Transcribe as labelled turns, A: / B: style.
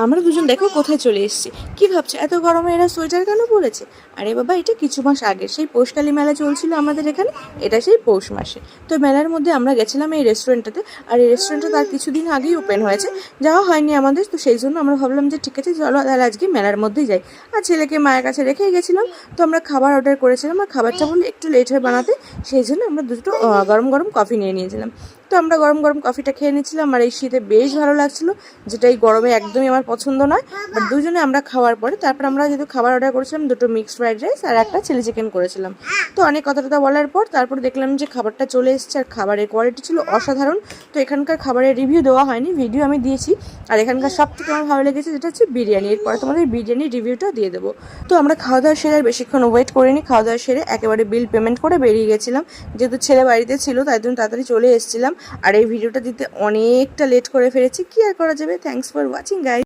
A: আমরা দুজন দেখো কোথায় চলে এসেছি। কি ভাবছো এত গরমে এরা সোয়েটার কেন পরেছে? আরে বাবা, এটা কিছু মাস আগে সেই পৌষকালী মেলা চলছিল আমাদের এখানে। এটা সেই পৌষ মাসে। তো মেলার মধ্যে আমরা গেছিলাম এই রেস্টুরেন্টটাতে। আর এই রেস্টুরেন্টটা তার কিছুদিন আগেই ওপেন হয়েছে, যাওয়া হয়নি আমাদের। তো সেই জন্য আমরা ভাবলাম যে ঠিক আছে চলো তাহলে আজকে মেলার মধ্যেই যাই। আর ছেলেকে মায়ের কাছে রেখেই গেছিলাম। তো আমরা খাবার অর্ডার করেছিলাম, আর খাবারটা বলে একটু লেট হয় বানাতে, সেই জন্য আমরা দুটো গরম গরম কফি নিয়ে নিয়েছিলাম। তো আমরা গরম গরম কফিটা খেয়ে নিচ্ছিলাম, আর এই শীতে বেশ ভালো লাগছিলো, যেটা এই গরমে একদমই আমার পছন্দ নয়। বাট দুজনে আমরা খাওয়ার পরে তারপর আমরা যেহেতু খাবার অর্ডার করেছিলাম, দুটো মিক্সড ফ্রাইড রাইস আর একটা চিলি চিকেন করেছিলাম। তো অনেক কথা টথা বলার পর তারপর দেখলাম যে খাবারটা চলে এসেছে, আর খাবারের কোয়ালিটি ছিল অসাধারণ। তো এখানকার খাবারের রিভিউ দেওয়া হয়নি, ভিডিও আমি দিয়েছি। আর এখানকার সব থেকে আমার ভালো লেগেছে যেটা হচ্ছে বিরিয়ানি। এরপরে তোমাদের বিরিয়ানির রিভিউটা দিয়ে দেবো। তো আমরা খাওয়া দাওয়া সেরে আর বেশিক্ষণ ওয়েট করিনি, খাওয়া দাওয়া সেরে একেবারে বিল পেমেন্ট করে বেরিয়ে গেছিলাম। যেহেতু ছেলে বাড়িতে ছিল তাই জন্য তাড়াতাড়ি চলে এসেছিলাম। আর এই ভিডিওটা দিতে অনেকটা লেট করে ফেলেছি, কি আর করা যাবে। Thanks for watching guys.